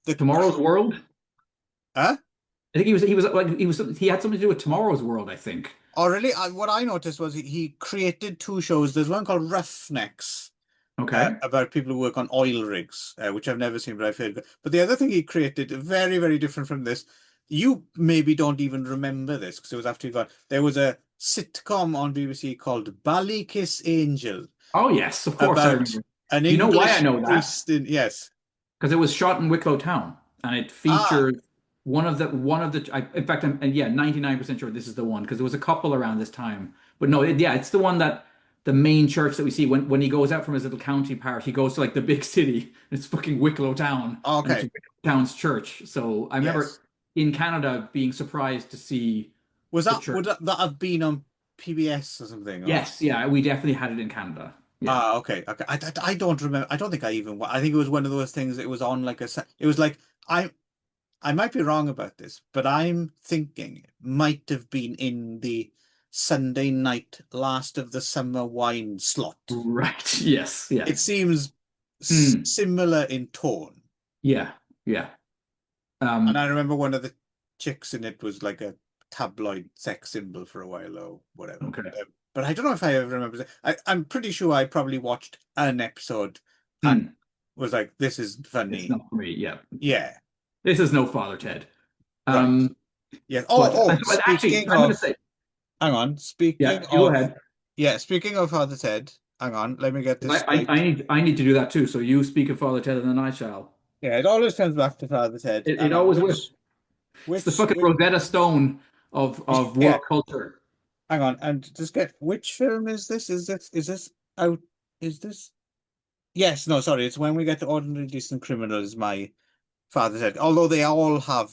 the Tomorrow's World. huh? I think he had something to do with Tomorrow's World, I think. Or really, what I noticed was he created two shows. There's one called Roughnecks, Okay. about people who work on oil rigs, which I've never seen, but I've heard. But the other thing he created, very, very different from this, you maybe don't even remember this because it was after he got. There was a sitcom on BBC called Ballykiss Angel Oh yes, of course I about remember. an You know why I English know that? priest in, yes. Because it was shot in Wicklow Town, and it Ah, featured in fact, and yeah, 99% sure this is the one because there was a couple around this time. But no, yeah, it's the one that the main church that we see when he goes out from his little county parish, he goes to like the big city. It's fucking Wicklow Town, and it's okay. Wicklow Town's church. So I remember Yes. in Canada being surprised to see Was the that church. would that have been on PBS or something or? Yes, yeah, we definitely had it in Canada. Yeah. Ah, okay, okay. I don't remember. I don't think I even. I think it was one of those things. It was on like It was like I I might be wrong about this, but I'm thinking it might have been in the Sunday night last of the summer wine slot. Right. Yes. Yeah. It seems Hmm. similar in tone. Yeah. Yeah. And I Um, remember one of the chicks in it was like a tabloid sex symbol for a while or whatever. okay. But I don't know if I ever remember. I'm pretty sure I probably watched an episode and Hmm. was like, this is It's funny. not for me. Yeah. Yeah, This is no Father Ted. right. Um, Yeah. but actually, Speaking I'm going to of, say, hang on. yeah, you go ahead. Speaking of Father Ted, hang on, let me get 'Cause this straight. I need to do that too. So you speak of Father Ted and then I shall. Yeah, it always comes back to Father Ted. It Hang on, always will. It's the fucking which, Rosetta Stone of yeah, work culture. hang on, and just get, which film is this? Is this out? Is this? Yes, no, sorry, it's When We Get to Ordinary Decent Criminal is my Father Ted, although they all have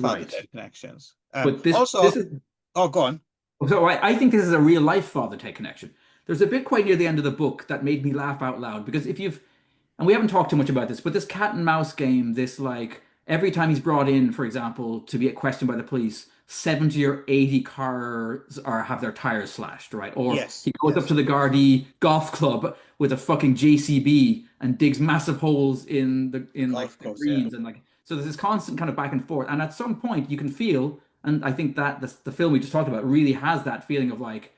Father Right. Ted connections. But this Also, is oh, go on. so I think this is a real life Father Ted connection. There's a bit quite near the end of the book that made me laugh out loud because if you've and we haven't talked too much about this, but this cat and mouse game, this like every time he's brought in, for example, to be questioned by the police, 70 or 80 cars are have their tires slashed, right? Or Yes, he goes up yes, to the Gardaí golf club with a fucking JCB and digs massive holes in golf like the course, yeah, greens and like so there's this constant kind of back and forth. And at some point you can feel, and I think that the film we just talked about really has that feeling of like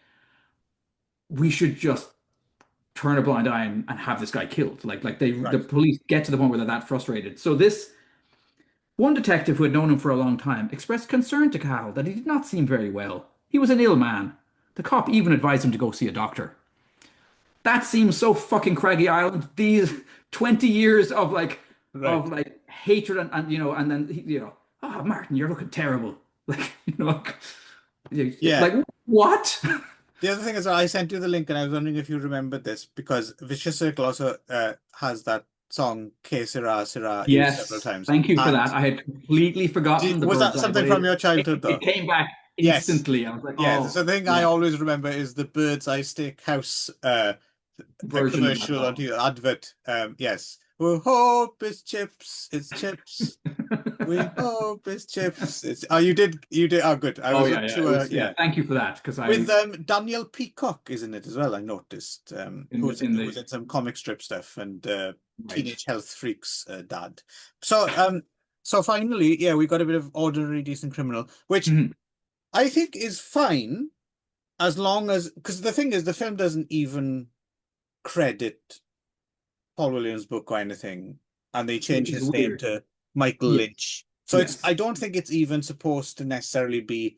we should just turn a blind eye and have this guy killed. The right, police get to the point where they're that frustrated. So this one detective who had known him for a long time expressed concern to Cahill that he did not seem very well. He was an ill man. The cop even advised him to go see a doctor. That seems so fucking Craggy Island. These 20 years right. of like hatred and and then oh Martin, you're looking terrible. Like, Yeah. like what? The other thing is I sent you the link and I was wondering if you remembered this because Vicious Circle also has that song Que Sera Sera used several Yes, times. thank you for And that. I had completely forgotten the was bird's that eye, something but from your childhood it though? came back Yes. instantly. I was like, Yeah, oh, so the thing I yeah, always remember is the Bird's Eye Steakhouse a version of that commercial on song. the advert. Yes. We hope it's chips, it's chips. We hope it's chips. It's oh you did oh good. I Oh was yeah, yeah. It unsure, was yeah. yeah. Thank you for that because With I Daniel Peacock is in it as well, I noticed. in Who was the in some comic strip stuff and right. Teenage Health Freaks dad. So so finally, yeah, we got a bit of Ordinary Decent Criminal, which Mhm. I think is fine as long as because the thing is the film doesn't even credit Paul Williams' book or anything, and they change Which is his name weird. to Michael Yes, Lynch. So I yes, don't think it's even supposed to necessarily be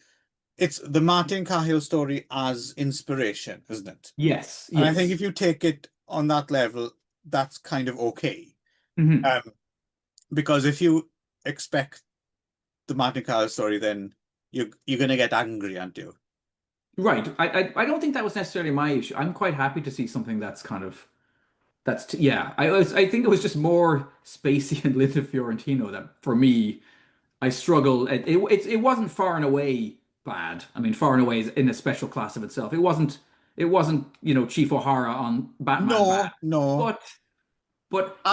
it's the Martin Cahill story as inspiration, isn't it? yes, And I think yes. if you take it on that level, that's kind of okay. Mhm. Um, because if you expect the Martin Cahill story, then you're gonna get angry, aren't you? Right. I don't think that was necessarily my issue. I'm quite happy to see something that's kind of yeah. I think it was just more Spacey and Linda Fiorentino that for me I struggle. It wasn't far and away bad. I mean, far and away is in a special class of itself. It wasn't Chief O'Hara on Batman bad, No, no. but But And I,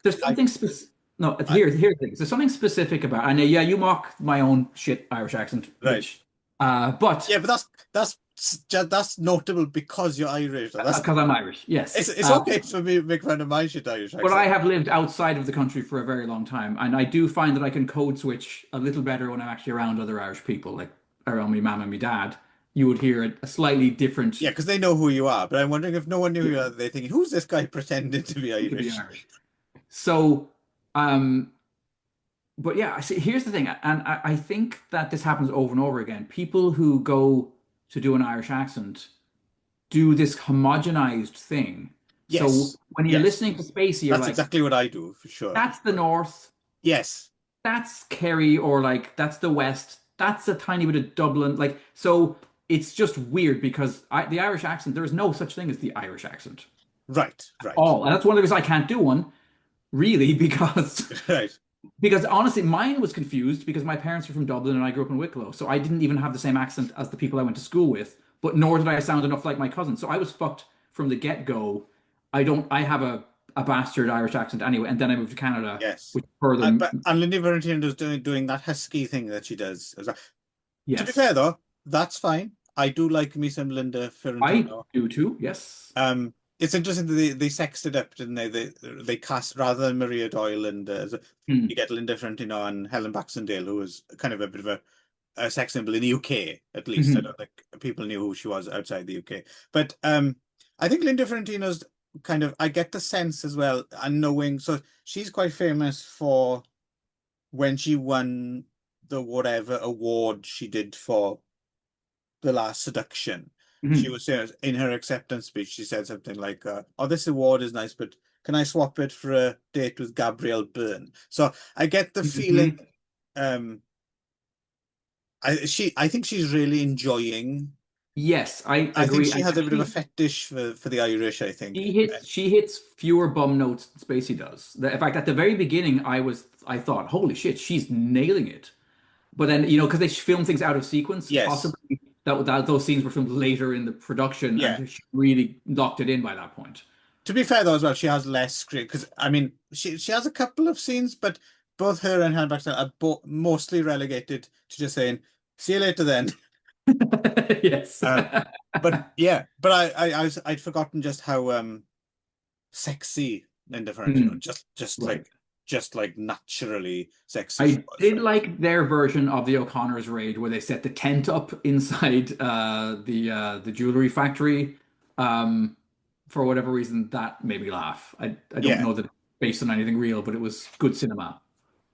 there's I, something specific. No, I, here's the thing. There's something specific about, and yeah, you mock my own shit Irish accent, right. which, but Yeah, but that's notable because you're Irish. Though. That's because I'm Irish, yes. it's okay for me to make fun of my shit Irish But I accent. have lived outside of the country for a very long time, and I do find that I can code switch a little better when I'm actually around other Irish people, like around my mum and my dad. You would hear a slightly different, Yeah, because they know who you are. But I'm wondering if no one knew who you yeah, are, they're thinking, who's this guy pretending to be to be Irish? Irish. So, um, but yeah, see, here's the thing, and I think that this happens over and over again. People who go to do an Irish accent do this homogenized thing. So Yes, when you're yes. listening to Spacey, you're That's like, exactly what I do for sure. that's the North, Yes, that's Kerry, or like that's the West, that's a tiny bit of Dublin. Like, so it's just weird because the Irish accent, there is no such thing as the Irish accent right, at right, all. And that's one of the reasons I can't do one, really, right. because honestly, mine was confused because my parents are from Dublin and I grew up in Wicklow. So I didn't even have the same accent as the people I went to school with, but nor did I sound enough like my cousin. So I was fucked from the get-go. I have a bastard Irish accent anyway, and then I moved to Canada, Yes. which further, And Lindy Valentino is doing that husky thing that she does as well. To be fair yes, though, that's fine. I do like me some Linda I Fiorentino. do too. Yes. It's interesting that they sexed it up, didn't they? They cast rather than Maria Doyle and you Hmm. get Linda Fiorentino and Helen Baxendale, who was kind of a bit of a sex symbol in the UK, at least. I Mhm. don't think people knew who she was outside the UK. But I think Linda Fiorentino's kind of I get the sense as well, and knowing so she's quite famous for when she won the whatever award she did for The Last Seduction. She Mhm. was saying in her acceptance speech, she said something like, "Oh, this award is nice, but can I swap it for a date with Gabrielle Byrne?" So I get the feeling, Mhm. um, I think she's really enjoying. Yes, I I think agree. she And has a bit of a actually, fetish for the Irish. I think. she hits fewer bum notes than Spacey does. In fact, at the very beginning, I thought, holy shit, she's nailing it. But then, because they film things out of sequence, Yes. possibly those scenes were filmed later in the production, Yeah. and she really locked it in by that point. To be fair though, as well, she has less screen because I mean, she has a couple of scenes, but both her and Hannah Baxter are mostly relegated to just saying, "See you later then." Yes. Um, but yeah, but I'd forgotten just how sexy Linda Ferrantino, Hmm. Right. just like naturally sexy she I was, did right? like their version of the O'Connor's raid where they set the tent up inside the jewelry factory. Um, for whatever reason, that made me laugh. I don't Yeah, know that it's based on anything real, but it was good cinema.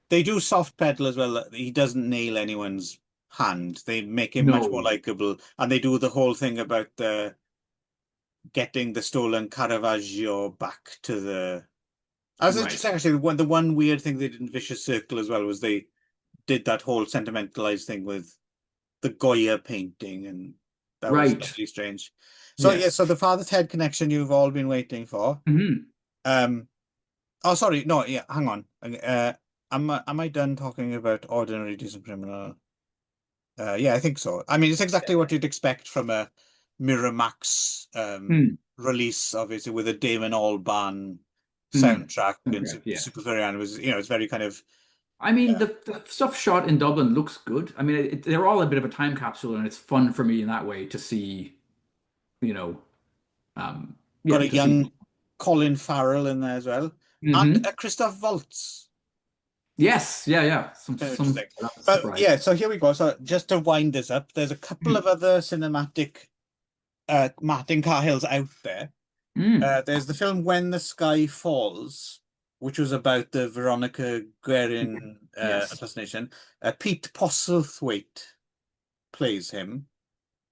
they do soft pedal as well. He doesn't nail anyone's hand. They make him much more No, likable, and they do the whole thing about the getting the stolen Caravaggio back to the. I was interested right, actually. The one weird thing they did in Vicious Circle as well was they did that whole sentimentalized thing with the Goya painting, and that was right. slightly strange. So yeah, Yes. so the father Ted connection you've all been waiting for. Hmm. Um, oh sorry, no, yeah, hang on. Am I done talking about Ordinary Decent Criminal? Yeah, I think so. I mean, it's exactly what you'd expect from a Miramax Hmm. release, obviously, with a Damon Albarn Hmm. soundtrack and Okay. Yeah. Super Furry was, it's very kind of I mean, the stuff shot in Dublin looks good. I mean, they're all a bit of a time capsule, and it's fun for me in that way to see, you know, got yeah, a to see. young Colin Farrell in there as well, and Hmm. Christoph Waltz. Yes, yeah, yeah. Kind of Some interesting. that's a But surprise. yeah, so here we go. So just to wind this up, there's a couple of other cinematic Martin Cahills out there. Mm, There's the film When the Sky Falls, which was about the Veronica Guerin yes. assassination. Pete Postlethwaite plays him.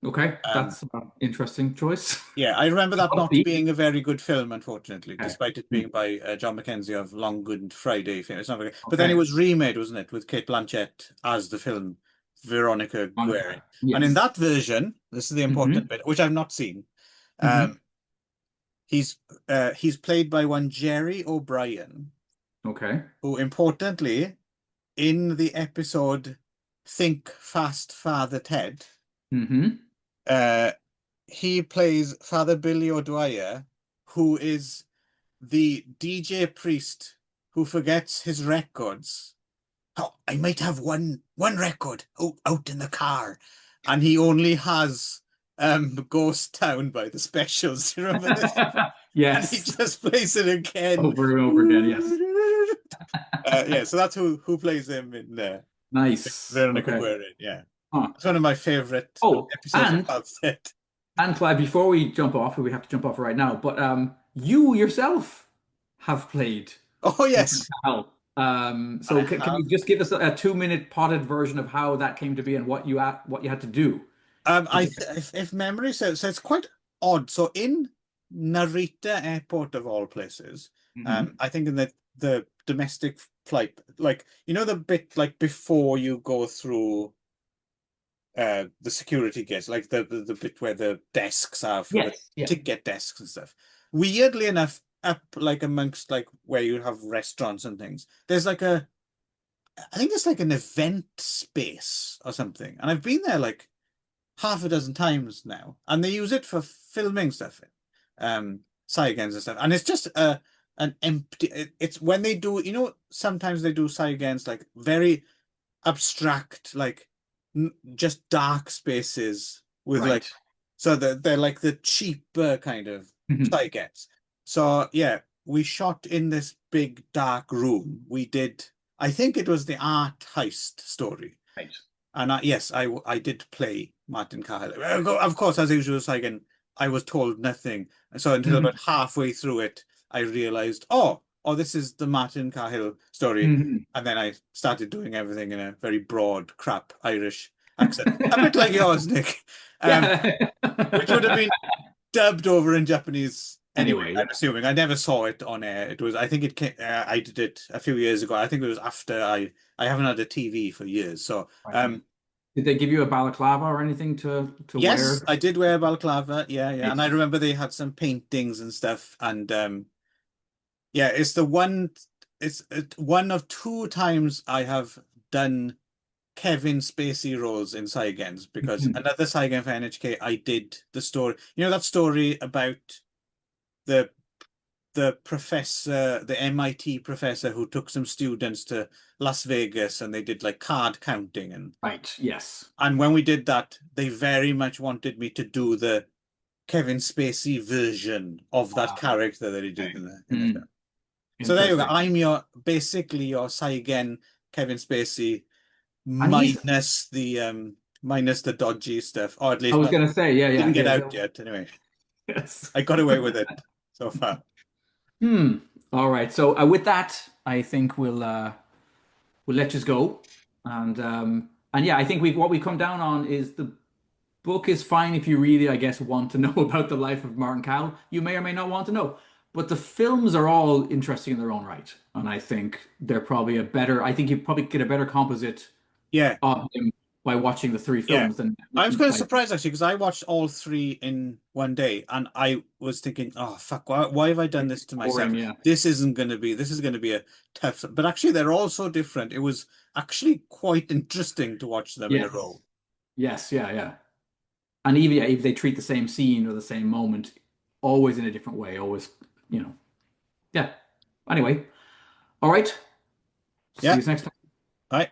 Okay, Um, that's an interesting choice. yeah, I remember that not Upbeat. being a very good film, unfortunately, Okay. despite it Mm, being by John Mackenzie of Long Good Friday fame. It's not very, but then it okay. was remade, wasn't it, with Kate Blanchett as the film Veronica Guerin. Monica. And in Yes. that version, this is the important Hmm. bit, which I've not seen. Hmm. Um, he's he's played by one Jerry O'Brien, Okay. who importantly in the episode Think Fast, Father Ted, Hmm. uh, he plays Father Billy O'Dwyer, who is the DJ priest who forgets his records. Oh, I might have one record out in the car, and he only has Ghost Town by the Specials. You remember this? And he Yes, just plays it again. over and over again. Yes. Yeah, so that's who plays him in Nice. Veronica Okay. Guerin. Yeah, Huh. it's one of my favorite Oh, episodes of House Set. and Clive, before we jump off, we have to jump off right now, but you yourself have played Oh Martin yes, Howell. I So can have. you just give us a 2 minute potted version of how that came to be and what you had to do to I get th if memory serves, so it's quite odd. So in Narita Airport of all places, hmm I think in the domestic flight, like you know the bit like before you go through the security gates, like the bit where the desks are for the Yes. Yeah. ticket desks and stuff. Weirdly enough, up like amongst like where you have restaurants and things, there's like I think it's like an event space or something, and I've been there like half a dozen times now, and they use it for filming stuff, Saiyans and stuff. And it's just an empty. It's when they do, sometimes they do Saiyans like very abstract, like just dark spaces with like, Right. so they're like the cheaper kind of hmm Saiyans. So yeah, we shot in this big dark room. We did. I think it was the art heist story. Right. And yes, I did play Martin Cahill. Of course, as usual, Sagan, I was told nothing. So until hmm about halfway through it, I realized, oh, this is the Martin Cahill story. hmm And then I started doing everything in a very broad, crap Irish accent, a bit like yours, Nick, Yeah. which would have been dubbed over in Japanese anyway. Anyway, I'm yeah. assuming I never saw it on air. It was, I think it came, I did it a few years ago. I think it was after I haven't had a TV for years. So Right. Did they give you a balaclava or anything to yes, wear? I did wear balaclava. Yeah, yeah. And I Nice. remember they had some paintings and stuff. And yeah, it's one of two times I have done Kevin Spacey roles in Saigens because Mhm. another Saigen for NHK, I did the story. You know that story about the the professor, the MIT professor who took some students to Las Vegas and they did like card counting Right. Yes. and when we did that, they very much wanted me to do the Kevin Spacey version of that Ah, character that he did okay. in the show. So there you go. Interesting. I'm your basically your Saigen Kevin Spacey And he's, minus the dodgy stuff, or at I least was not gonna say, yeah, yeah, didn't get yeah. out yet. Anyway, Yes. I got away with it so far. Hmm. All right. So with that, I think we'll let you go. And yeah, I think what we come down on is the book is fine if you really, I guess, want to know about the life of Martin Cowell. You may or may not want to know. But the films are all interesting in their own right. And I think they're probably I think you probably get a better composite Yeah, of him by watching the three yeah. films than I was kind of by surprised actually because I watched all three in one day and I was thinking, oh fuck, why have I done this to myself? boring. Yeah. This is going to be a tough, but actually they're all so different. It was actually quite interesting to watch them in a row. Yes. Yes. Yeah. Yeah. And even yeah, if they treat the same scene or the same moment, always in a different way, always, you know. Yeah. Anyway, all right. See Yeah. you next time. Right.